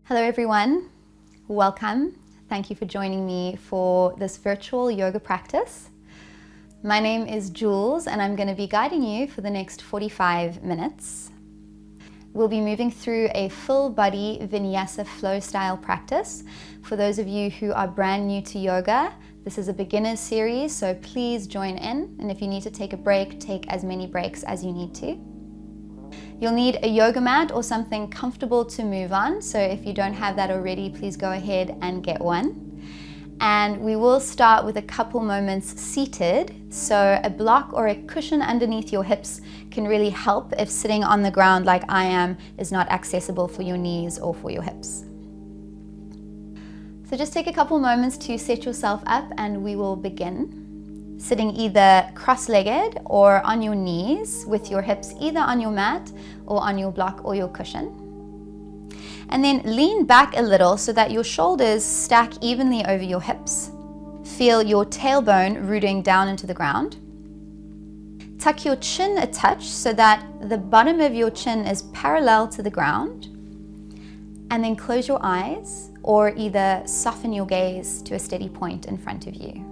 Hello everyone, welcome. Thank you for joining me for this virtual yoga practice. My name is Jules and I'm going to be guiding you for the next 45 minutes. We'll be moving through a full body vinyasa flow style practice. For those of you who are brand new to yoga, this is a beginner's series, so please join in, and if you need to take a break, take as many breaks as you need to. You'll need a yoga mat or something comfortable to move on, so if you don't have that already, please go ahead and get one. And we will start with a couple moments seated, so a block or a cushion underneath your hips can really help if sitting on the ground like I am is not accessible for your knees or for your hips. So just take a couple moments to set yourself up and we will begin. Sitting either cross-legged or on your knees with your hips either on your mat or on your block or your cushion. And then lean back a little so that your shoulders stack evenly over your hips. Feel your tailbone rooting down into the ground. Tuck your chin a touch so that the bottom of your chin is parallel to the ground. And then close your eyes or either soften your gaze to a steady point in front of you.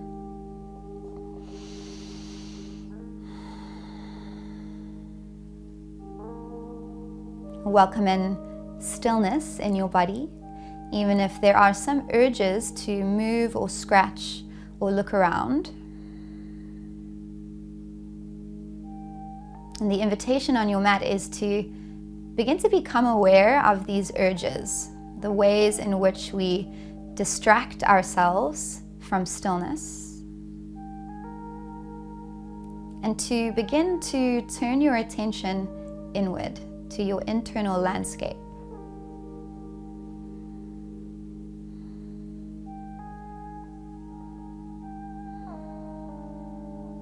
Welcome in stillness in your body, even if there are some urges to move or scratch or look around. And the invitation on your mat is to begin to become aware of these urges, the ways in which we distract ourselves from stillness, and to begin to turn your attention inward to your internal landscape.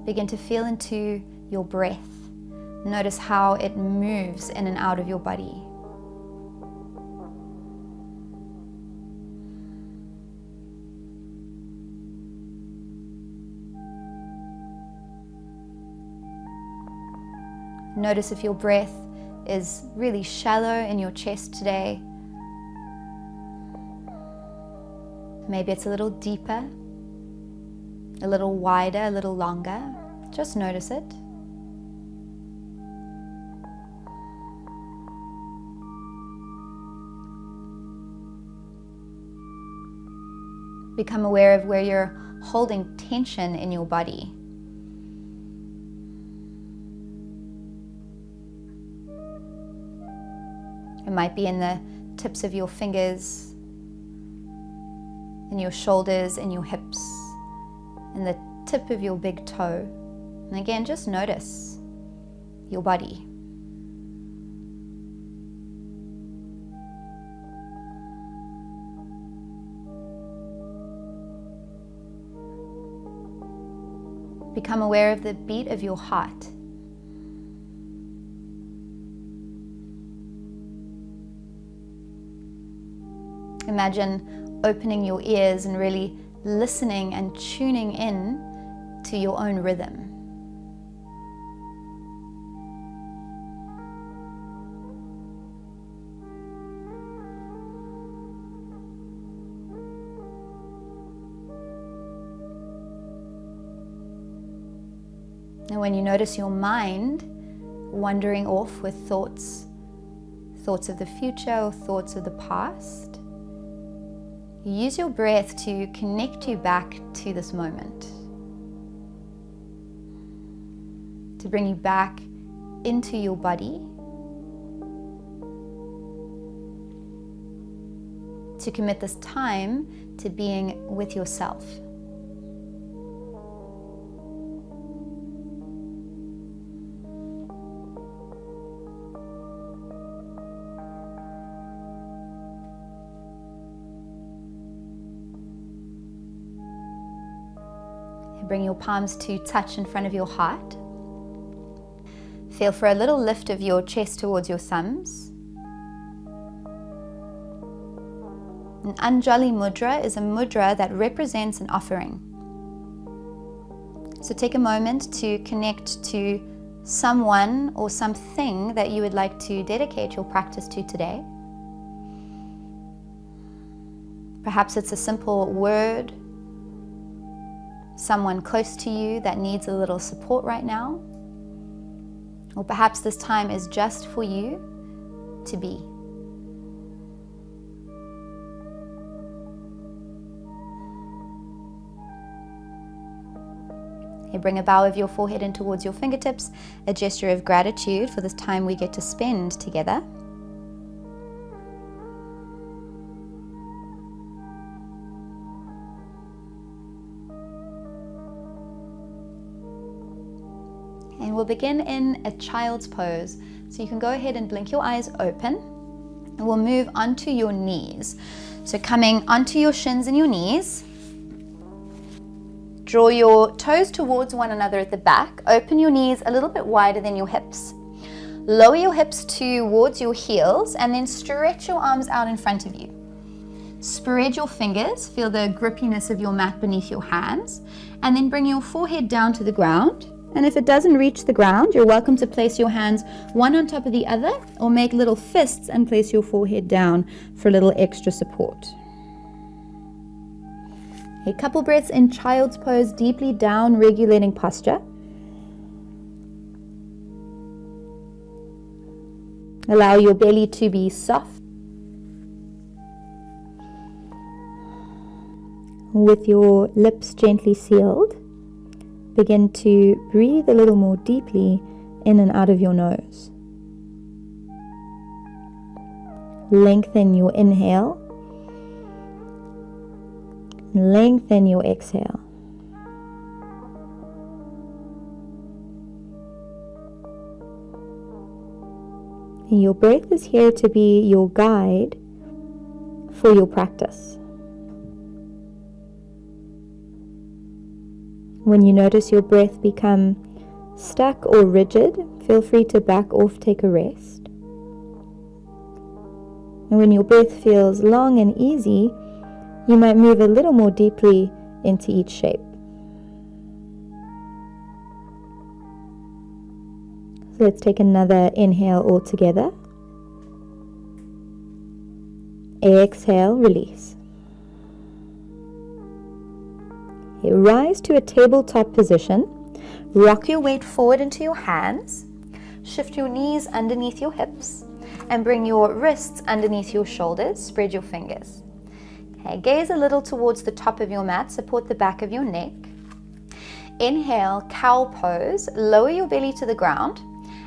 Begin to feel into your breath. Notice how it moves in and out of your body. Notice if your breath is really shallow in your chest today. Maybe it's a little deeper, a little wider, a little longer. Just notice it. Become aware of where you're holding tension in your body. It might be in the tips of your fingers, in your shoulders, in your hips, in the tip of your big toe. And again, just notice your body. Become aware of the beat of your heart. Imagine opening your ears and really listening and tuning in to your own rhythm. And when you notice your mind wandering off with thoughts of the future or thoughts of the past, use your breath to connect you back to this moment, to bring you back into your body, to commit this time to being with yourself. Bring your palms to touch in front of your heart. Feel for a little lift of your chest towards your thumbs. An Anjali mudra is a mudra that represents an offering. So take a moment to connect to someone or something that you would like to dedicate your practice to today. Perhaps it's a simple word, someone close to you that needs a little support right now. Or perhaps this time is just for you to be. Okay, bring a bow of your forehead in towards your fingertips, a gesture of gratitude for this time we get to spend together. And we'll begin in a child's pose. So you can go ahead and blink your eyes open. And we'll move onto your knees. So coming onto your shins and your knees. Draw your toes towards one another at the back. Open your knees a little bit wider than your hips. Lower your hips towards your heels and then stretch your arms out in front of you. Spread your fingers, feel the grippiness of your mat beneath your hands, and then bring your forehead down to the ground. And if it doesn't reach the ground, you're welcome to place your hands one on top of the other or make little fists and place your forehead down for a little extra support. A couple breaths in child's pose, deeply down, regulating posture. Allow your belly to be soft. With your lips gently sealed, begin to breathe a little more deeply in and out of your nose. Lengthen your inhale. Lengthen your exhale. Your breath is here to be your guide for your practice. When you notice your breath become stuck or rigid, feel free to back off, take a rest. And when your breath feels long and easy, you might move a little more deeply into each shape. So let's take another inhale all together. Exhale, release. Okay, rise to a tabletop position. Rock your weight forward into your hands. Shift your knees underneath your hips and bring your wrists underneath your shoulders. Spread your fingers. Okay, gaze a little towards the top of your mat. Support the back of your neck. Inhale, cow pose. Lower your belly to the ground.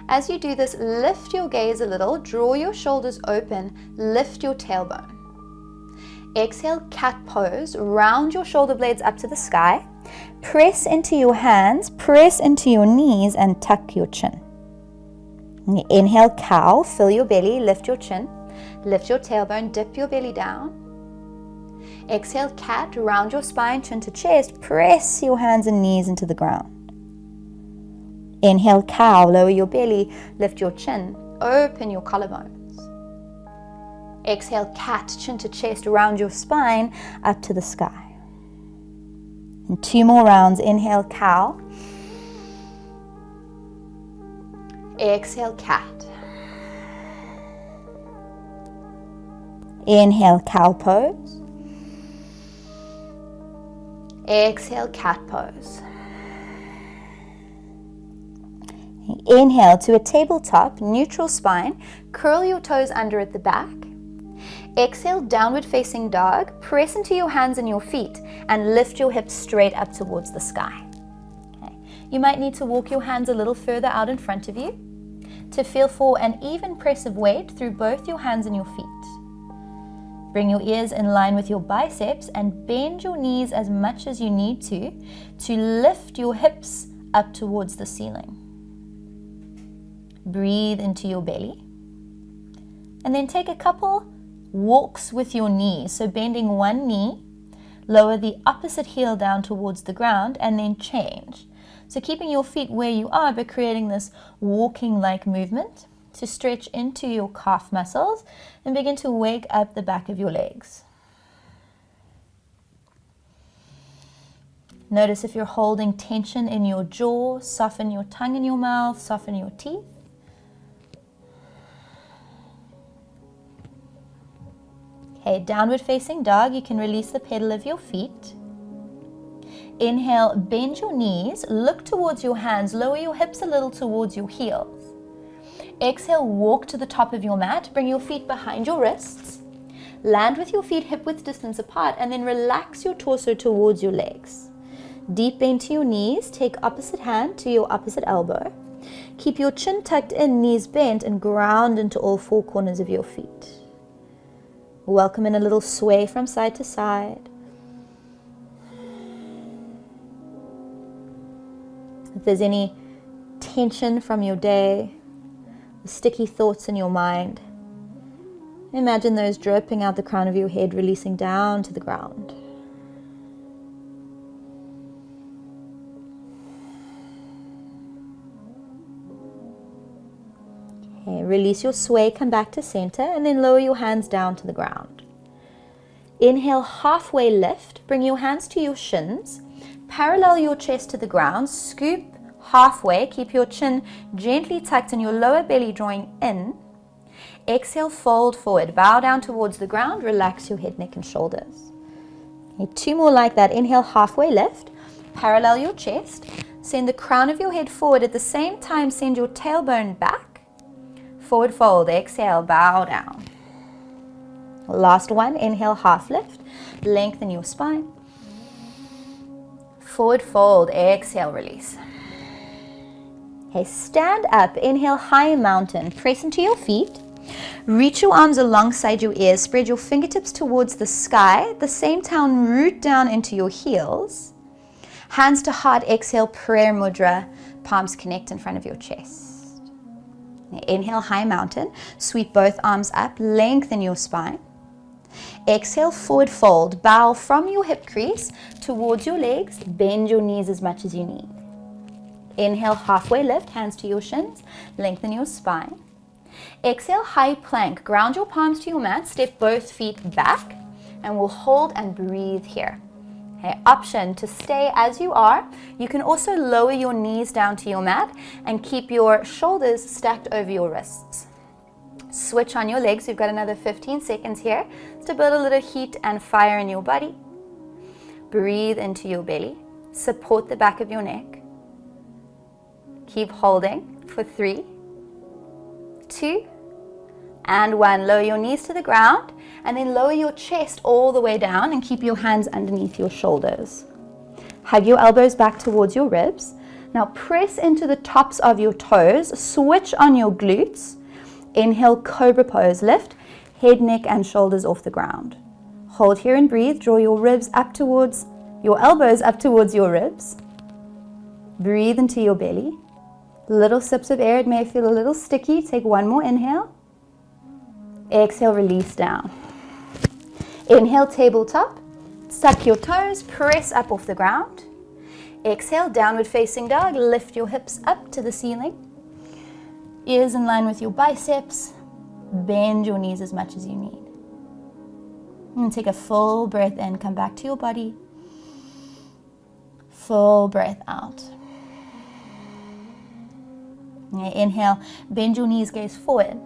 As you do this, lift your gaze a little. Draw your shoulders open. Lift your tailbone. Exhale, cat pose. Round your shoulder blades up to the sky. Press into your hands, press into your knees, and tuck your chin. Inhale, cow. Fill your belly, lift your chin. Lift your tailbone, dip your belly down. Exhale, cat. Round your spine, chin to chest. Press your hands and knees into the ground. Inhale, cow. Lower your belly, lift your chin. Open your collarbones. Exhale, cat, chin to chest, round your spine, up to the sky. And 2 more rounds. Inhale, cow. Exhale, cat. Inhale, cow pose. Exhale, cat pose. Inhale to a tabletop, neutral spine. Curl your toes under at the back. Exhale, downward facing dog. Press into your hands and your feet and lift your hips straight up towards the sky. Okay. You might need to walk your hands a little further out in front of you to feel for an even press of weight through both your hands and your feet. Bring your ears in line with your biceps and bend your knees as much as you need to lift your hips up towards the ceiling. Breathe into your belly. And then take a couple walks with your knees. So bending one knee, lower the opposite heel down towards the ground, and then change. So keeping your feet where you are, but creating this walking-like movement to stretch into your calf muscles and begin to wake up the back of your legs. Notice if you're holding tension in your jaw, soften your tongue in your mouth, soften your teeth. Okay, downward facing dog. You can release the pedal of your feet. Inhale, bend your knees, look towards your hands, lower your hips a little towards your heels. Exhale, walk to the top of your mat, bring your feet behind your wrists. Land with your feet hip width distance apart and then relax your torso towards your legs. Deep bend to your knees, take opposite hand to your opposite elbow. Keep your chin tucked in, knees bent, and ground into all four corners of your feet. Welcome in a little sway from side to side. If there's any tension from your day, sticky thoughts in your mind, imagine those dripping out the crown of your head, releasing down to the ground. Okay, release your sway, come back to center, and then lower your hands down to the ground. Inhale, halfway lift, bring your hands to your shins, parallel your chest to the ground, scoop halfway, keep your chin gently tucked and your lower belly drawing in. Exhale, fold forward, bow down towards the ground, relax your head, neck and shoulders. Okay, 2 more like that. Inhale, halfway lift, parallel your chest, send the crown of your head forward. At the same time, send your tailbone back, forward fold, exhale, bow down. Last one, inhale, half lift, lengthen your spine, forward fold, exhale, release. Okay, stand up, inhale, high mountain, press into your feet, reach your arms alongside your ears, spread your fingertips towards the sky, at the same time root down into your heels, hands to heart, exhale, prayer mudra, palms connect in front of your chest. Inhale, high mountain, sweep both arms up, lengthen your spine. Exhale, forward fold, bow from your hip crease towards your legs, bend your knees as much as you need. Inhale, halfway lift, hands to your shins, lengthen your spine. Exhale, high plank, ground your palms to your mat, step both feet back, and we'll hold and breathe here. Okay, option to stay as you are. You can also lower your knees down to your mat and keep your shoulders stacked over your wrists. Switch on your legs. We've got another 15 seconds here to build a little heat and fire in your body. Breathe into your belly. Support the back of your neck. Keep holding for 3, 2, and 1. Lower your knees to the ground and then lower your chest all the way down and keep your hands underneath your shoulders. Hug your elbows back towards your ribs. Now press into the tops of your toes. Switch on your glutes. Inhale, cobra pose. Lift head, neck, and shoulders off the ground. Hold here and breathe. Draw your ribs up towards your elbows, up towards your ribs. Breathe into your belly. Little sips of air. It may feel a little sticky. Take 1 more inhale. Exhale, release down. Inhale, tabletop. Tuck your toes. Press up off the ground. Exhale, downward facing dog. Lift your hips up to the ceiling. Ears in line with your biceps. Bend your knees as much as you need. And take a full breath in. Come back to your body. Full breath out. Inhale, bend your knees, gaze forward.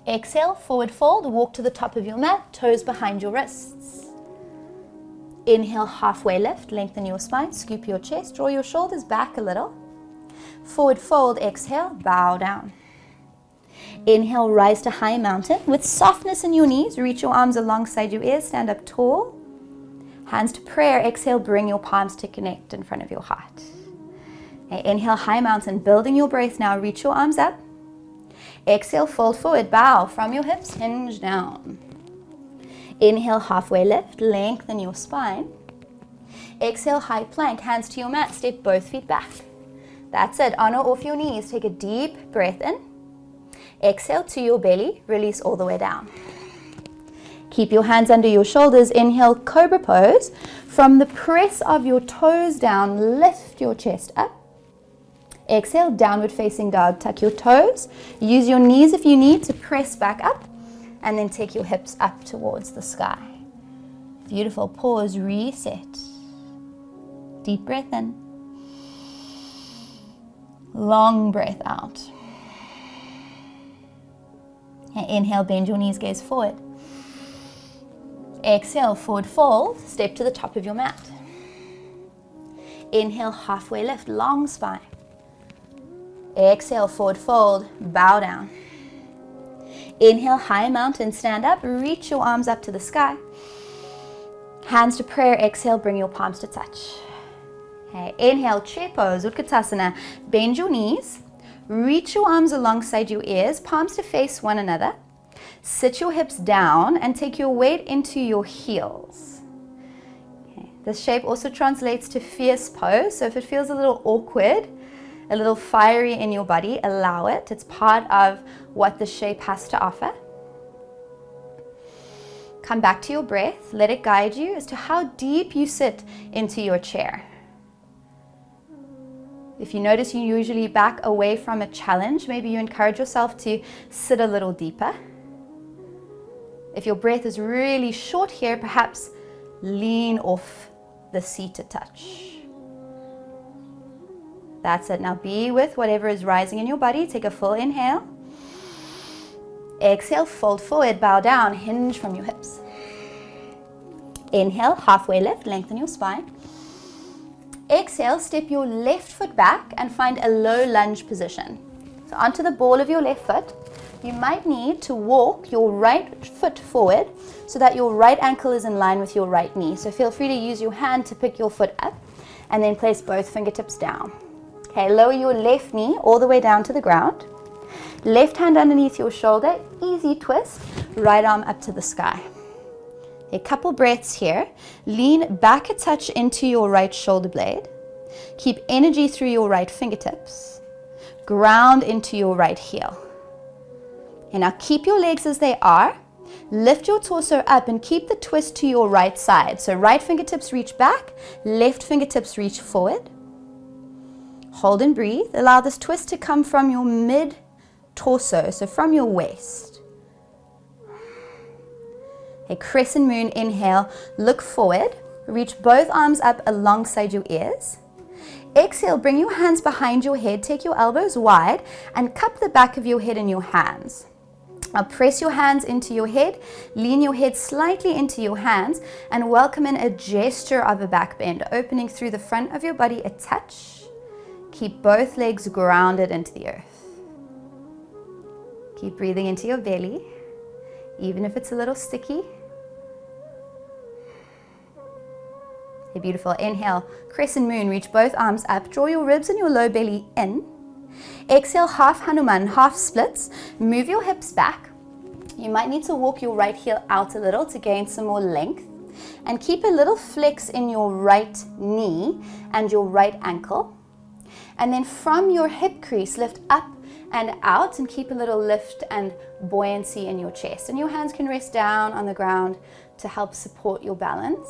Exhale, forward fold, walk to the top of your mat, toes behind your wrists. Inhale, halfway lift, lengthen your spine, scoop your chest, draw your shoulders back a little. Forward fold, exhale, bow down. Inhale, rise to high mountain. With softness in your knees, reach your arms alongside your ears, stand up tall. Hands to prayer, exhale, bring your palms to connect in front of your heart. Okay, inhale, high mountain, building your breath now, reach your arms up. Exhale, fold forward, bow from your hips, hinge down. Inhale, halfway lift, lengthen your spine. Exhale, high plank, hands to your mat, step both feet back. That's it, on or off your knees, take a deep breath in. Exhale to your belly, release all the way down. Keep your hands under your shoulders, inhale, cobra pose. From the press of your toes down, lift your chest up. Exhale, downward facing dog. Tuck your toes. Use your knees if you need to press back up. And then take your hips up towards the sky. Beautiful. Pause, reset. Deep breath in. Long breath out. And inhale, bend your knees, gaze forward. Exhale, forward fold, step to the top of your mat. Inhale, halfway lift, long spine. Exhale, forward fold, bow down. Inhale, high mountain, stand up, reach your arms up to the sky. Hands to prayer, exhale, bring your palms to touch. Okay, inhale, chair pose, Utkatasana, bend your knees, reach your arms alongside your ears, palms to face one another. Sit your hips down and take your weight into your heels. Okay, this shape also translates to fierce pose, so if it feels a little awkward, a little fiery in your body, allow it. It's part of what the shape has to offer. Come back to your breath. Let it guide you as to how deep you sit into your chair. If you notice you usually back away from a challenge, maybe you encourage yourself to sit a little deeper. If your breath is really short here, perhaps lean off the seat a touch. That's it. Now be with whatever is rising in your body. Take a full inhale. Exhale, fold forward, bow down, hinge from your hips. Inhale, halfway lift, lengthen your spine. Exhale, step your left foot back and find a low lunge position. So onto the ball of your left foot. You might need to walk your right foot forward so that your right ankle is in line with your right knee. So feel free to use your hand to pick your foot up and then place both fingertips down. Okay, lower your left knee all the way down to the ground. Left hand underneath your shoulder, easy twist, right arm up to the sky. A couple breaths here. Lean back a touch into your right shoulder blade. Keep energy through your right fingertips. Ground into your right heel. And now keep your legs as they are. Lift your torso up and keep the twist to your right side. So right fingertips reach back, left fingertips reach forward. Hold and breathe. Allow this twist to come from your mid-torso, so from your waist. A crescent moon, inhale, look forward. Reach both arms up alongside your ears. Exhale, bring your hands behind your head, take your elbows wide, and cup the back of your head in your hands. Now press your hands into your head, lean your head slightly into your hands, and welcome in a gesture of a back bend, opening through the front of your body a touch. Keep both legs grounded into the earth. Keep breathing into your belly, even if it's a little sticky. A beautiful inhale, crescent moon, reach both arms up, draw your ribs and your low belly in. Exhale, half Hanuman, half splits, move your hips back. You might need to walk your right heel out a little to gain some more length. And keep a little flex in your right knee and your right ankle. And then from your hip crease, lift up and out and keep a little lift and buoyancy in your chest. And your hands can rest down on the ground to help support your balance.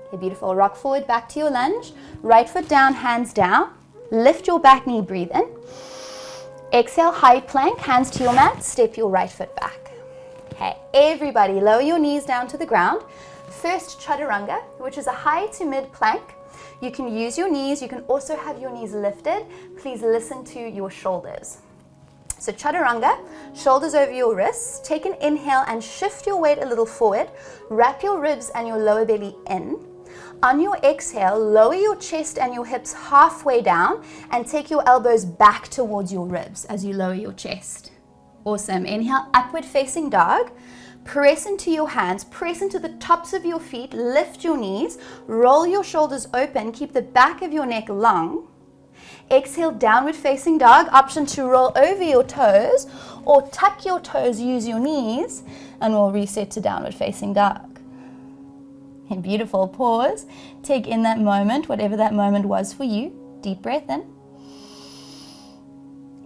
Okay, beautiful. Rock forward back to your lunge. Right foot down, hands down. Lift your back knee, breathe in. Exhale, high plank, hands to your mat. Step your right foot back. Okay, everybody lower your knees down to the ground. First, Chaturanga, which is a high to mid plank. You can use your knees. You can also have your knees lifted. Please listen to your shoulders. So Chaturanga, shoulders over your wrists. Take an inhale and shift your weight a little forward. Wrap your ribs and your lower belly in. On your exhale, lower your chest and your hips halfway down and take your elbows back towards your ribs as you lower your chest. Awesome. Inhale, upward facing dog. Press into your hands, press into the tops of your feet, lift your knees, roll your shoulders open, keep the back of your neck long. Exhale, downward facing dog, option to roll over your toes or tuck your toes, use your knees, and we'll reset to downward facing dog. And beautiful, pause, take in that moment, whatever that moment was for you. Deep breath in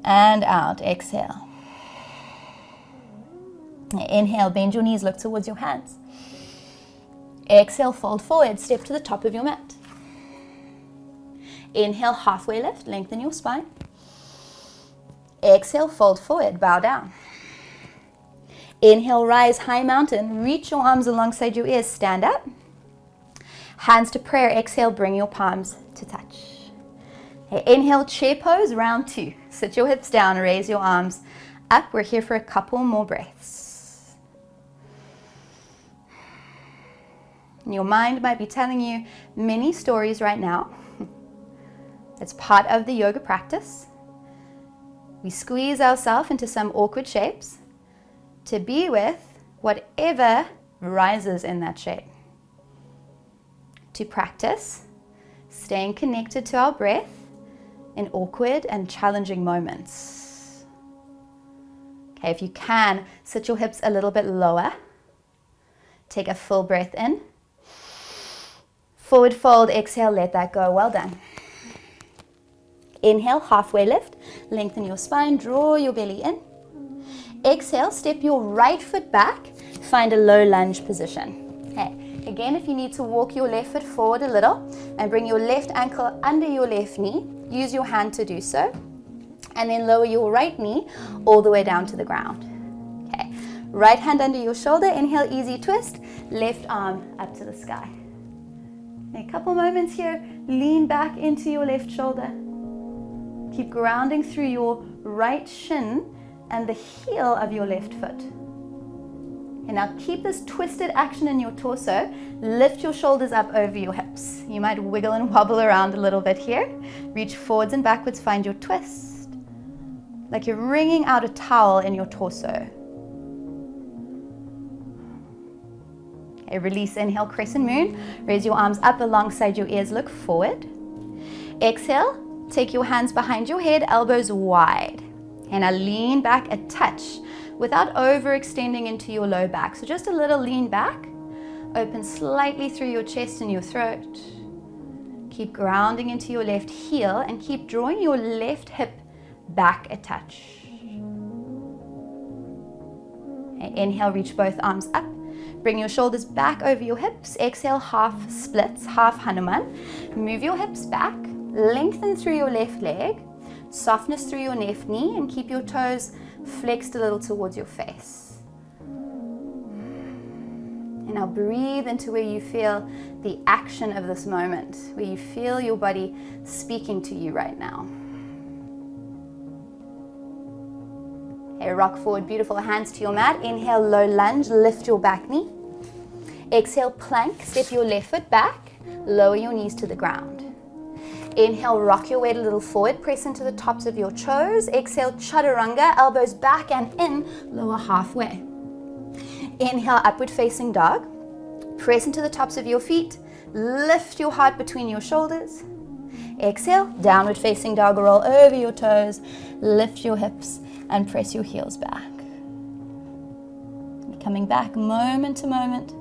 and out, exhale. Inhale, bend your knees, look towards your hands. Exhale, fold forward, step to the top of your mat. Inhale, halfway lift, lengthen your spine. Exhale, fold forward, bow down. Inhale, rise, high mountain, reach your arms alongside your ears, stand up. Hands to prayer, exhale, bring your palms to touch. Okay, inhale, chair pose, round 2. Sit your hips down, raise your arms up. We're here for a couple more breaths. And your mind might be telling you many stories right now. It's part of the yoga practice. We squeeze ourselves into some awkward shapes to be with whatever rises in that shape. To practice staying connected to our breath in awkward and challenging moments. Okay, if you can, sit your hips a little bit lower. Take a full breath in. Forward fold, exhale, let that go. Well done. Inhale, halfway lift. Lengthen your spine, draw your belly in. Exhale, step your right foot back. Find a low lunge position. Okay, again, if you need to walk your left foot forward a little and bring your left ankle under your left knee, use your hand to do so. And then lower your right knee all the way down to the ground. Okay, right hand under your shoulder. Inhale, easy twist. Left arm up to the sky. A couple moments here, lean back into your left shoulder. Keep grounding through your right shin and the heel of your left foot. And now keep this twisted action in your torso. Lift your shoulders up over your hips. You might wiggle and wobble around a little bit here. Reach forwards and backwards, find your twist. Like you're wringing out a towel in your torso. Okay, release, inhale, crescent moon. Raise your arms up alongside your ears, look forward. Exhale, take your hands behind your head, elbows wide. And now lean back a touch without overextending into your low back. So just a little lean back. Open slightly through your chest and your throat. Keep grounding into your left heel and keep drawing your left hip back a touch. Okay, inhale, reach both arms up. Bring your shoulders back over your hips. Exhale, half splits, half Hanuman. Move your hips back. Lengthen through your left leg. Softness through your left knee and keep your toes flexed a little towards your face. And now breathe into where you feel the action of this moment, where you feel your body speaking to you right now. Okay, rock forward, beautiful, hands to your mat. Inhale, low lunge, lift your back knee. Exhale, plank, step your left foot back, lower your knees to the ground. Inhale, rock your weight a little forward, press into the tops of your toes. Exhale, Chaturanga, elbows back and in, lower halfway. Inhale, upward facing dog. Press into the tops of your feet. Lift your heart between your shoulders. Exhale, downward facing dog, roll over your toes. Lift your hips and press your heels back. Coming back moment to moment.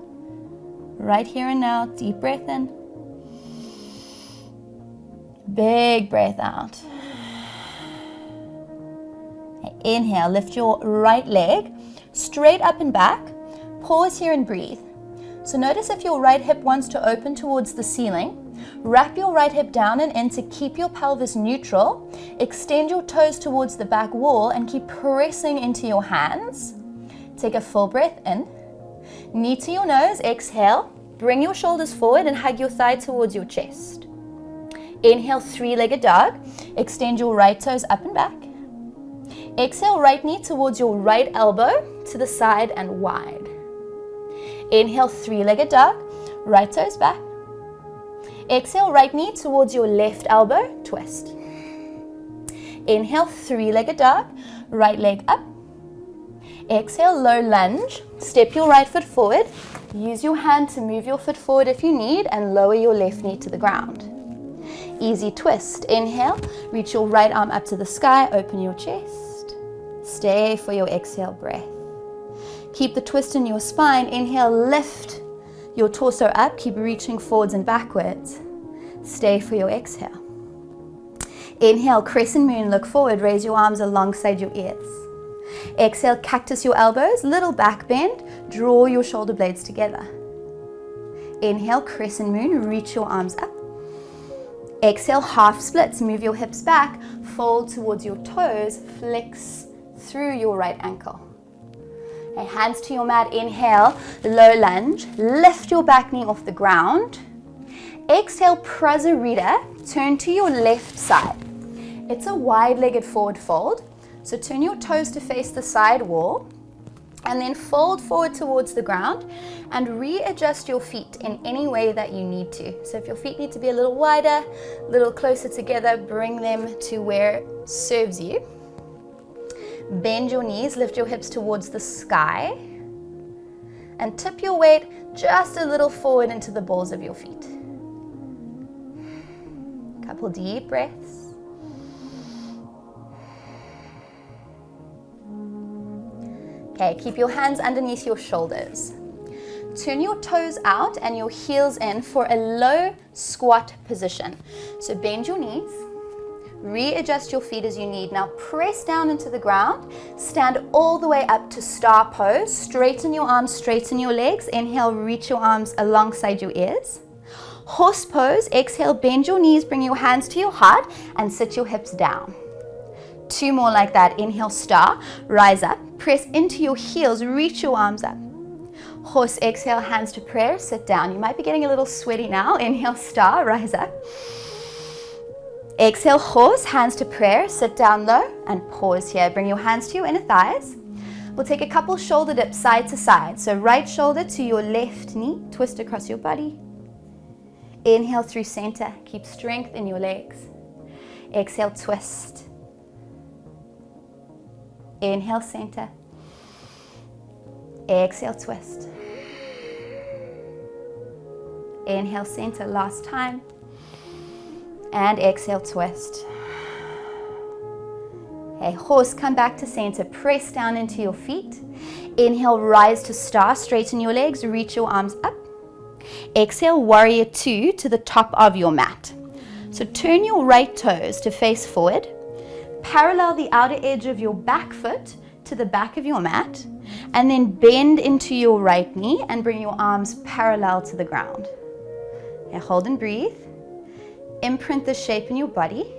Right here and now, deep breath in. Big breath out. Inhale, lift your right leg straight up and back. Pause here and breathe. So notice if your right hip wants to open towards the ceiling. Wrap your right hip down and in to keep your pelvis neutral. Extend your toes towards the back wall and keep pressing into your hands. Take a full breath in. Knee to your nose, exhale. Bring your shoulders forward and hug your thigh towards your chest. Inhale, three-legged dog. Extend your right toes up and back. Exhale, right knee towards your right elbow to the side and wide. Inhale, three-legged dog. Right toes back. Exhale, right knee towards your left elbow, twist. Inhale, three-legged dog. Right leg up. Exhale, low lunge. Step your right foot forward. Use your hand to move your foot forward if you need and lower your left knee to the ground. Easy twist. Inhale, reach your right arm up to the sky, open your chest. Stay for your exhale breath. Keep the twist in your spine. Inhale, lift your torso up, keep reaching forwards and backwards. Stay for your exhale. Inhale, crescent moon, look forward, raise your arms alongside your ears. Exhale, cactus your elbows, little back bend, draw your shoulder blades together. Inhale, crescent moon, reach your arms up. Exhale, half splits, move your hips back, fold towards your toes, flex through your right ankle. Okay, hands to your mat, inhale, low lunge, lift your back knee off the ground. Exhale, Prasarita, turn to your left side. It's a wide-legged forward fold, so turn your toes to face the side wall. And then fold forward towards the ground and readjust your feet in any way that you need to. So if your feet need to be a little wider, a little closer together, bring them to where it serves you. Bend your knees, lift your hips towards the sky, and tip your weight just a little forward into the balls of your feet. Couple deep breaths. Okay, keep your hands underneath your shoulders. Turn your toes out and your heels in for a low squat position. So bend your knees, readjust your feet as you need. Now press down into the ground, stand all the way up to star pose. Straighten your arms, straighten your legs. Inhale, reach your arms alongside your ears. Horse pose, exhale, bend your knees, bring your hands to your heart and sit your hips down. 2 more like that. Inhale, star, rise up, press into your heels, reach your arms up. Horse, exhale, hands to prayer, sit down. You might be getting a little sweaty now. Inhale, star, rise up. Exhale, horse, hands to prayer, sit down low and pause here. Bring your hands to your inner thighs. We'll take a couple shoulder dips side to side. So right shoulder to your left knee, twist across your body. Inhale through center, keep strength in your legs. Exhale, twist. Inhale, center. Exhale, twist. Inhale, center, last time. And exhale, twist. Okay, horse, come back to center. Press down into your feet. Inhale, rise to star. Straighten your legs, reach your arms up. Exhale, warrior 2 to the top of your mat. So turn your right toes to face forward. Parallel the outer edge of your back foot to the back of your mat, and then bend into your right knee and bring your arms parallel to the ground. Okay, hold and breathe. Imprint the shape in your body.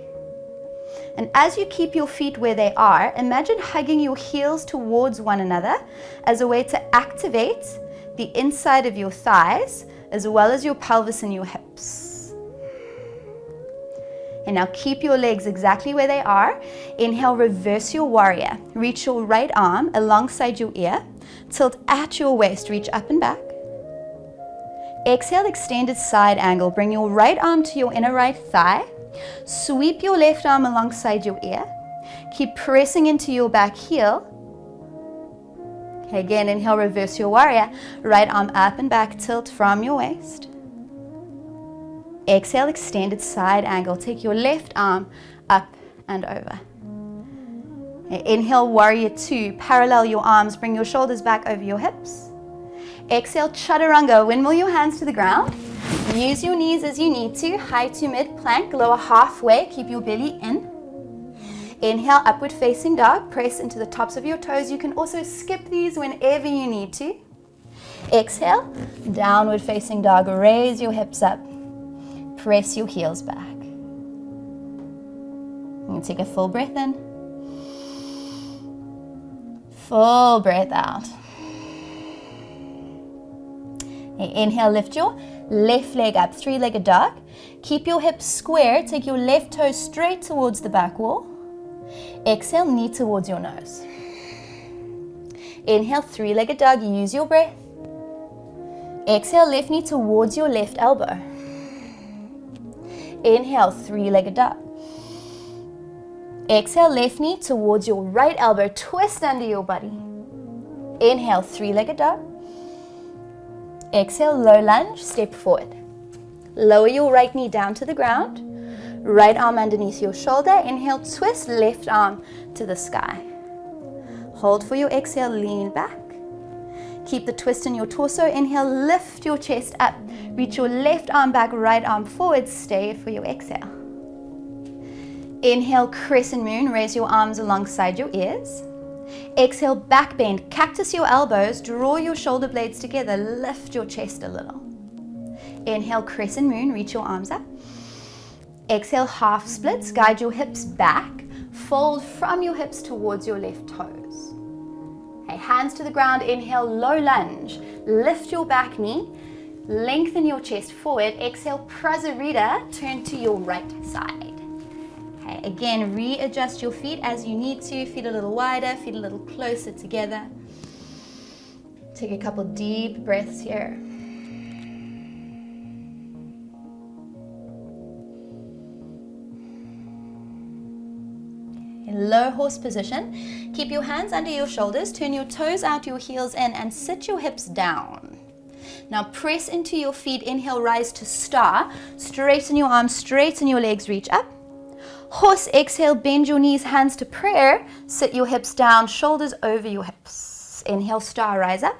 And as you keep your feet where they are, imagine hugging your heels towards one another as a way to activate the inside of your thighs as well as your pelvis and your hips. And now keep your legs exactly where they are. Inhale, reverse your warrior. Reach your right arm alongside your ear. Tilt at your waist, reach up and back. Exhale, extended side angle. Bring your right arm to your inner right thigh. Sweep your left arm alongside your ear. Keep pressing into your back heel. Okay, again, inhale, reverse your warrior. Right arm up and back, tilt from your waist. Exhale, extended side angle. Take your left arm up and over. Okay, inhale, warrior 2. Parallel your arms. Bring your shoulders back over your hips. Exhale, Chaturanga. Windmill your hands to the ground. Use your knees as you need to. High to mid plank. Lower halfway. Keep your belly in. Inhale, upward facing dog. Press into the tops of your toes. You can also skip these whenever you need to. Exhale, downward facing dog. Raise your hips up. Press your heels back. You take a full breath in. Full breath out. Okay, inhale, lift your left leg up, 3-legged dog. Keep your hips square. Take your left toe straight towards the back wall. Exhale, knee towards your nose. Inhale, 3-legged dog. Use your breath. Exhale, left knee towards your left elbow. Inhale, 3-legged dog. Exhale, left knee towards your right elbow. Twist under your body. Inhale, 3-legged dog. Exhale, low lunge, step forward. Lower your right knee down to the ground. Right arm underneath your shoulder. Inhale, twist, left arm to the sky. Hold for your exhale, lean back. Keep the twist in your torso. Inhale, lift your chest up. Reach your left arm back, right arm forward. Stay for your exhale. Inhale, crescent moon. Raise your arms alongside your ears. Exhale, back bend. Cactus your elbows. Draw your shoulder blades together. Lift your chest a little. Inhale, crescent moon. Reach your arms up. Exhale, half splits. Guide your hips back. Fold from your hips towards your left toes. Okay, hands to the ground. Inhale, low lunge. Lift your back knee. Lengthen your chest forward. Exhale, Prasarita. Turn to your right side. Okay, again, readjust your feet as you need to. Feet a little wider, feet a little closer together. Take a couple deep breaths here. In low horse position, keep your hands under your shoulders, turn your toes out, your heels in, and sit your hips down. Now press into your feet, inhale, rise to star, straighten your arms, straighten your legs, reach up. Horse, exhale, bend your knees, hands to prayer, sit your hips down, shoulders over your hips. Inhale, star, rise up.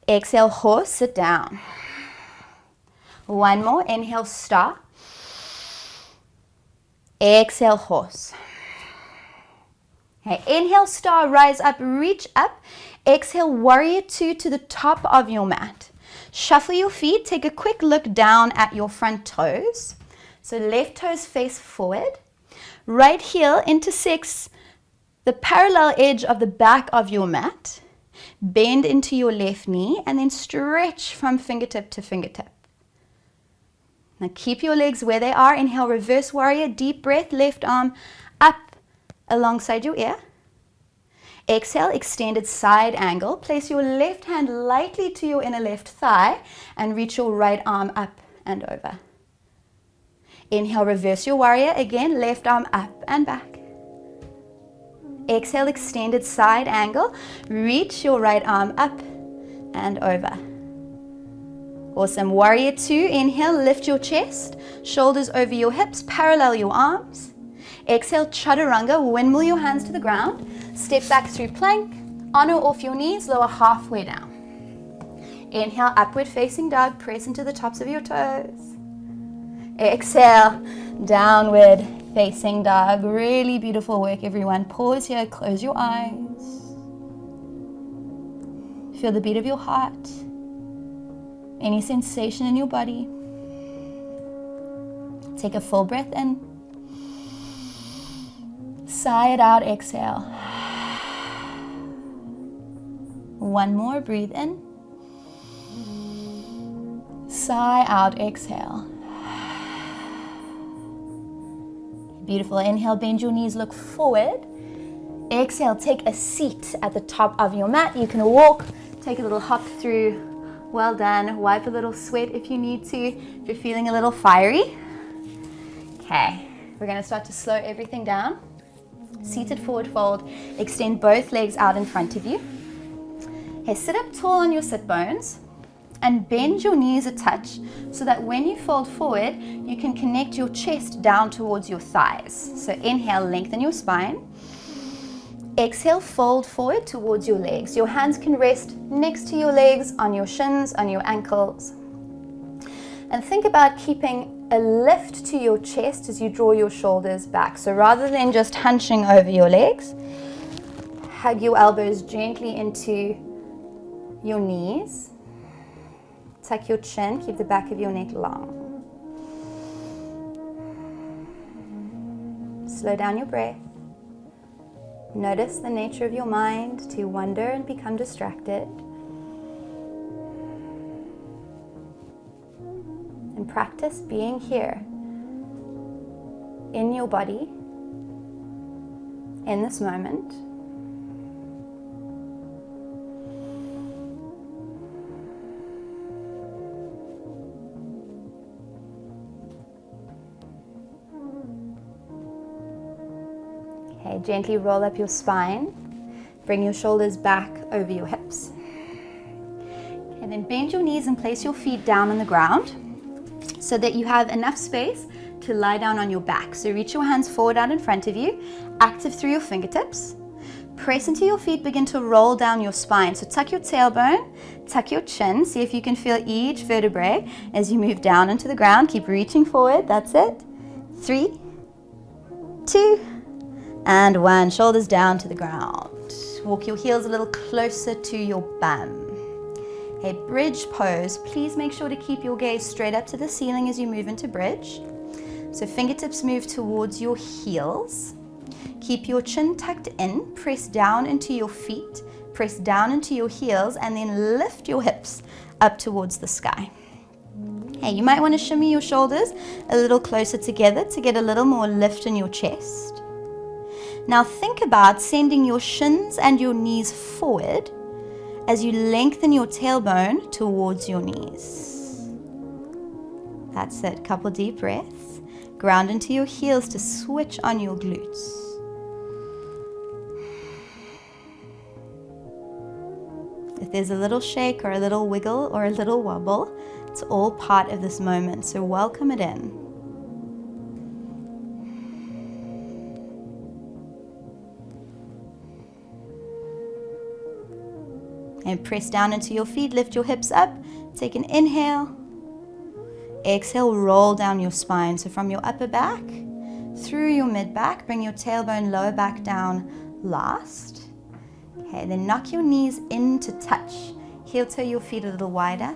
Exhale, horse, sit down. One more, inhale, star. Exhale, horse. Okay, inhale, star, rise up, reach up. Exhale, warrior two to the top of your mat. Shuffle your feet, take a quick look down at your front toes. So left toes face forward. Right heel intersects the parallel edge of the back of your mat. Bend into your left knee and then stretch from fingertip to fingertip. Now keep your legs where they are. Inhale, reverse warrior, deep breath, left arm up alongside your ear. Exhale, extended side angle. Place your left hand lightly to your inner left thigh and reach your right arm up and over. Inhale, reverse your warrior. Again, left arm up and back. Exhale, extended side angle. Reach your right arm up and over. Awesome. Warrior two. Inhale, lift your chest, shoulders over your hips, parallel your arms. Exhale, Chaturanga, windmill your hands to the ground. Step back through plank, on or off your knees, lower halfway down. Inhale, upward facing dog, press into the tops of your toes. Exhale, downward facing dog. Really beautiful work, everyone. Pause here, close your eyes. Feel the beat of your heart. Any sensation in your body. Take a full breath in. Sigh it out, exhale. One more, breathe in. Sigh out, exhale. Beautiful. Inhale, bend your knees, look forward. Exhale, take a seat at the top of your mat. You can walk, take a little hop through. Well done. Wipe a little sweat if you need to, if you're feeling a little fiery. Okay, we're going to start to slow everything down. Seated forward fold. Extend both legs out in front of you. Okay, sit up tall on your sit bones and bend your knees a touch so that when you fold forward, you can connect your chest down towards your thighs. So inhale, lengthen your spine. Exhale, fold forward towards your legs. Your hands can rest next to your legs, on your shins, on your ankles. And think about keeping a lift to your chest as you draw your shoulders back. So rather than just hunching over your legs, hug your elbows gently into your knees. Tuck your chin, keep the back of your neck long. Slow down your breath. Notice the nature of your mind to wander and become distracted. And practice being here in your body, in this moment. Okay, gently roll up your spine. Bring your shoulders back over your hips. And then bend your knees and place your feet down on the ground so that you have enough space to lie down on your back. So reach your hands forward out in front of you, active through your fingertips. Press into your feet, begin to roll down your spine. So tuck your tailbone, tuck your chin. See if you can feel each vertebrae as you move down into the ground. Keep reaching forward, that's it. 3, 2, and 1. Shoulders down to the ground. Walk your heels a little closer to your bum. Okay, bridge pose. Please make sure to keep your gaze straight up to the ceiling as you move into bridge. So fingertips move towards your heels. Keep your chin tucked in. Press down into your feet. Press down into your heels and then lift your hips up towards the sky. Okay, you might want to shimmy your shoulders a little closer together to get a little more lift in your chest. Now think about sending your shins and your knees forward as you lengthen your tailbone towards your knees. That's it. Couple deep breaths. Ground into your heels to switch on your glutes. If there's a little shake or a little wiggle or a little wobble, it's all part of this moment, so welcome it in. And press down into your feet, lift your hips up, take an inhale. Exhale, roll down your spine. So from your upper back, through your mid back, bring your tailbone, lower back down last. Okay, then knock your knees in to touch. Heel toe your feet a little wider.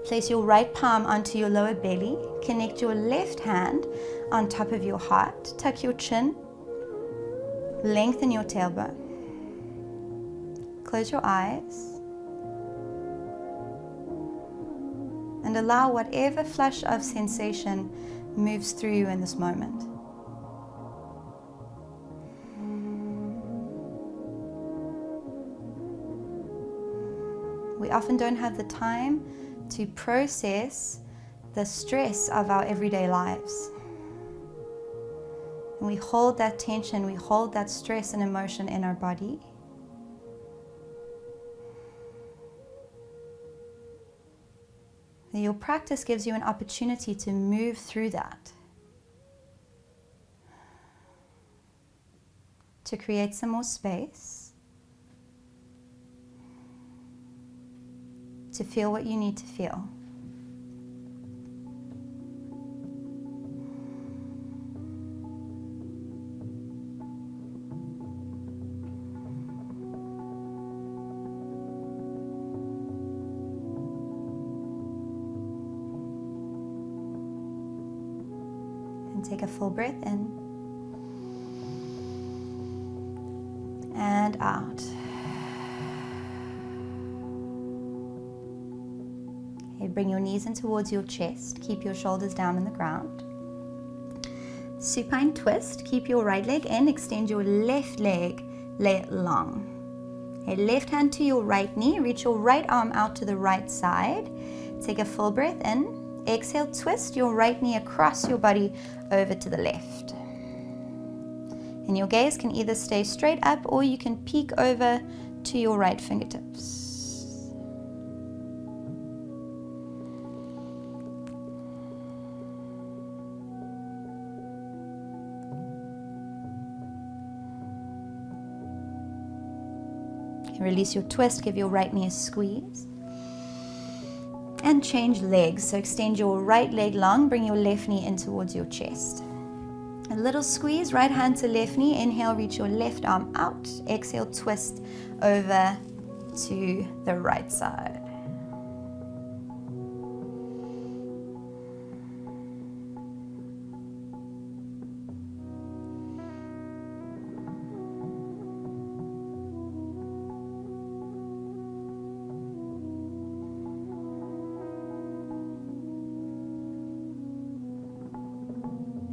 Place your right palm onto your lower belly. Connect your left hand on top of your heart. Tuck your chin. Lengthen your tailbone. Close your eyes. And allow whatever flush of sensation moves through you in this moment. We often don't have the time to process the stress of our everyday lives. And we hold that tension, we hold that stress and emotion in our body. Your practice gives you an opportunity to move through that, to create some more space, to feel what you need to feel. Take a full breath in and out. Okay, bring your knees in towards your chest. Keep your shoulders down on the ground. Supine twist. Keep your right leg in. Extend your left leg. Lay it long. Okay, left hand to your right knee. Reach your right arm out to the right side. Take a full breath in. Exhale, twist your right knee across your body over to the left. And your gaze can either stay straight up or you can peek over to your right fingertips. Release your twist, give your right knee a squeeze. And change legs. So extend your right leg long, bring your left knee in towards your chest. A little squeeze, right hand to left knee. Inhale, reach your left arm out. Exhale, twist over to the right side.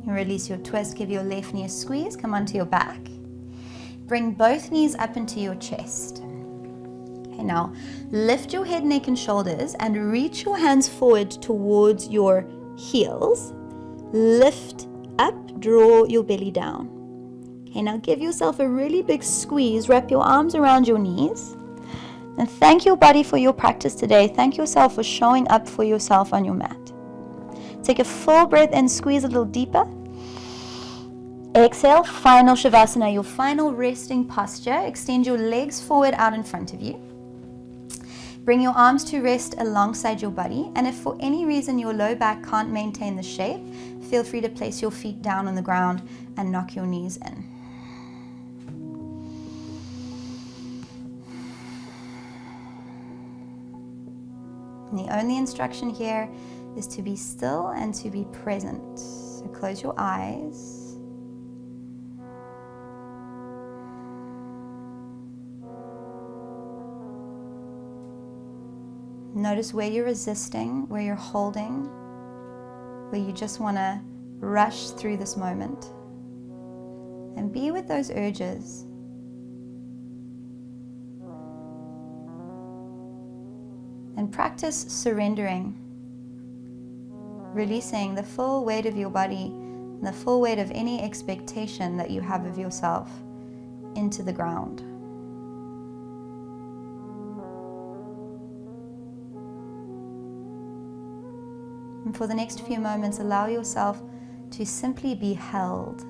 Release your twist, give your left knee a squeeze, come onto your back. Bring both knees up into your chest. Okay, now lift your head, neck and shoulders and reach your hands forward towards your heels. Lift up, draw your belly down. Okay, now give yourself a really big squeeze, wrap your arms around your knees. And thank your body for your practice today. Thank yourself for showing up for yourself on your mat. Take a full breath and squeeze a little deeper. Exhale, final Shavasana, your final resting posture. Extend your legs forward out in front of you. Bring your arms to rest alongside your body. And if for any reason your low back can't maintain the shape, feel free to place your feet down on the ground and knock your knees in. And the only instruction here is to be still and to be present. So close your eyes. Notice where you're resisting, where you're holding, where you just want to rush through this moment. And be with those urges. And practice surrendering, releasing the full weight of your body and the full weight of any expectation that you have of yourself into the ground. And for the next few moments, allow yourself to simply be held.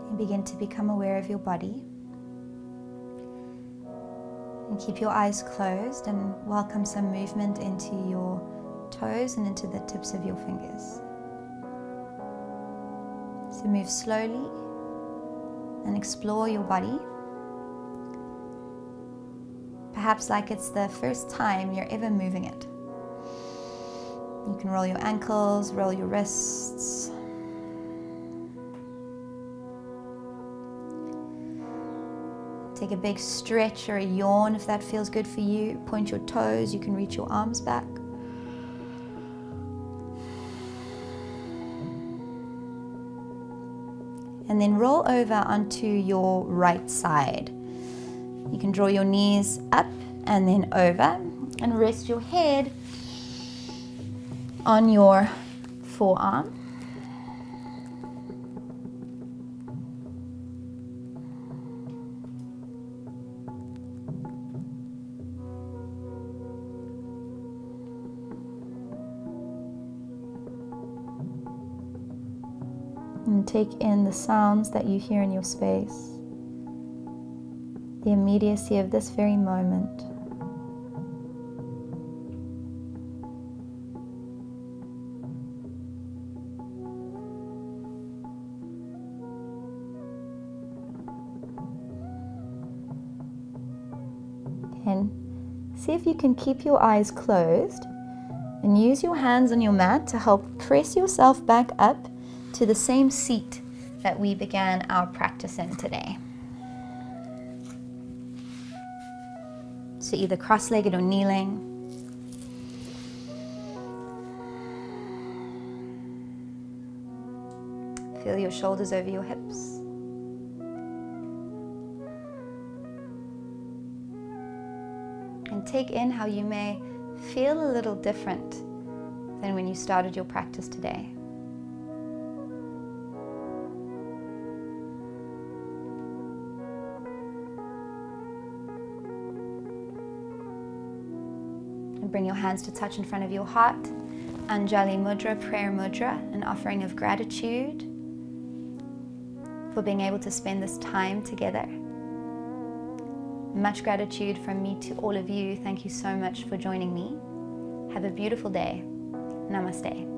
And begin to become aware of your body. And keep your eyes closed and welcome some movement into your toes and into the tips of your fingers. So move slowly and explore your body. Perhaps like it's the first time you're ever moving it. You can roll your ankles, roll your wrists. Take a big stretch or a yawn if that feels good for you. Point your toes, you can reach your arms back. And then roll over onto your right side. You can draw your knees up and then over and rest your head on your forearm. And take in the sounds that you hear in your space, the immediacy of this very moment. And see if you can keep your eyes closed and use your hands on your mat to help press yourself back up to the same seat that we began our practice in today. So either cross-legged or kneeling. Feel your shoulders over your hips. And take in how you may feel a little different than when you started your practice today. Bring your hands to touch in front of your heart. Anjali Mudra, prayer mudra, an offering of gratitude for being able to spend this time together. Much gratitude from me to all of you. Thank you so much for joining me. Have a beautiful day. Namaste.